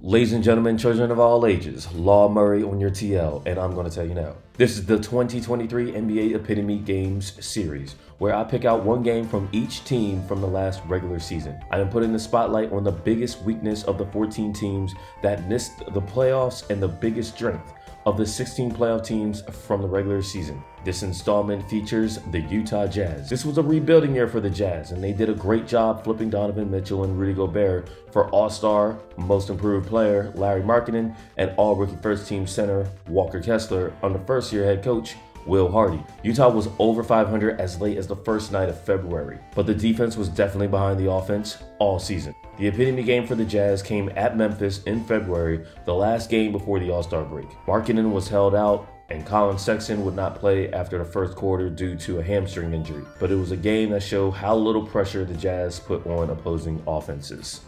Ladies and gentlemen, children of all ages, Law Murray on your TL, and I'm going to tell you now. This is the 2023 NBA Epitome Games series, where I pick out one game from each team from the last regular season. I am putting the spotlight on the biggest weakness of the 14 teams that missed the playoffs and the biggest strength of the 16 playoff teams from the regular season. This installment features the Utah Jazz. This was a rebuilding year for the Jazz, and they did a great job flipping Donovan Mitchell and Rudy Gobert for All-Star, Most Improved Player Larry Markkinen, and All-Rookie First Team Center Walker Kessler under first-year head coach Will Hardy. Utah was over 500 as late as the first night of February, but the defense was definitely behind the offense all season. The epitome game for the Jazz came at Memphis in February, the last game before the All-Star break. Markkinen was held out, and Colin Sexton would not play after the first quarter due to a hamstring injury, but it was a game that showed how little pressure the Jazz put on opposing offenses.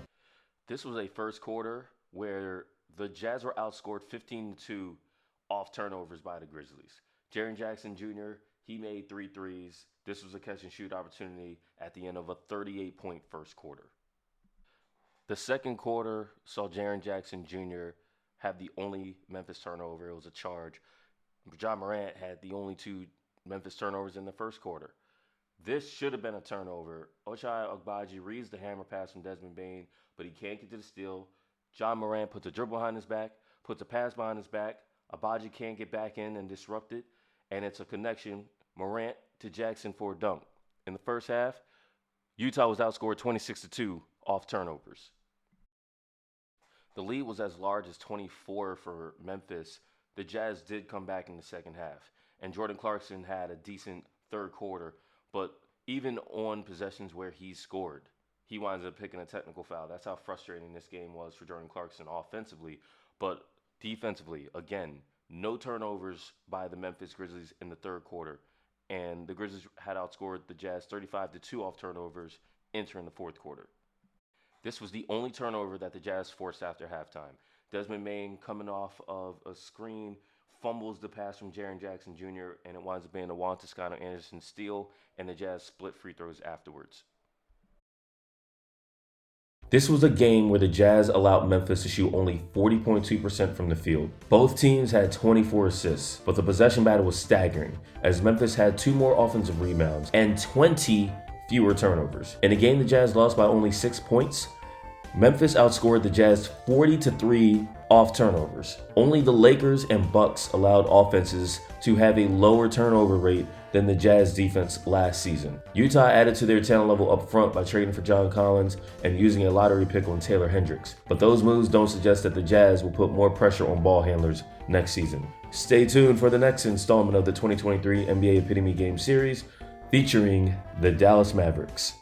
This was a first quarter where the Jazz were outscored 15-2 off turnovers by the Grizzlies. Jaren Jackson Jr., he made 3 threes. This was a catch and shoot opportunity at the end of a 38-point first quarter. The second quarter saw Jaren Jackson Jr. have the only Memphis turnover. It was a charge. John Morant had the only 2 Memphis turnovers in the first quarter. This should have been a turnover. Ochai Agbaji reads the hammer pass from Desmond Bane, but he can't get to the steal. John Morant puts a dribble behind his back, puts a pass behind his back. Agbaji can't get back in and disrupt it, and it's a connection, Morant to Jackson for a dunk. In the first half, Utah was outscored 26-2 off turnovers. The lead was as large as 24 for Memphis. The Jazz did come back in the second half, and Jordan Clarkson had a decent third quarter, but even on possessions where he scored, he winds up picking a technical foul. That's how frustrating this game was for Jordan Clarkson offensively, but defensively, again, no turnovers by the Memphis Grizzlies in the third quarter, and the Grizzlies had outscored the Jazz 35-2 off turnovers entering the fourth quarter. This was the only turnover that the Jazz forced after halftime. Desmond Bane, coming off of a screen, fumbles the pass from Jaren Jackson Jr., and it winds up being a Juan Toscano-Anderson steal, and the Jazz split free throws afterwards. This was a game where the Jazz allowed Memphis to shoot only 40.2% from the field. Both teams had 24 assists, but the possession battle was staggering, as Memphis had 2 more offensive rebounds and 20 fewer turnovers. In a game the Jazz lost by only 6 points, Memphis outscored the Jazz 40-3 off turnovers. Only the Lakers and Bucks allowed offenses to have a lower turnover rate than the Jazz defense last season. Utah added to their talent level up front by trading for John Collins and using a lottery pick on Taylor Hendricks. But those moves don't suggest that the Jazz will put more pressure on ball handlers next season. Stay tuned for the next installment of the 2023 NBA Epitome Game series featuring the Dallas Mavericks.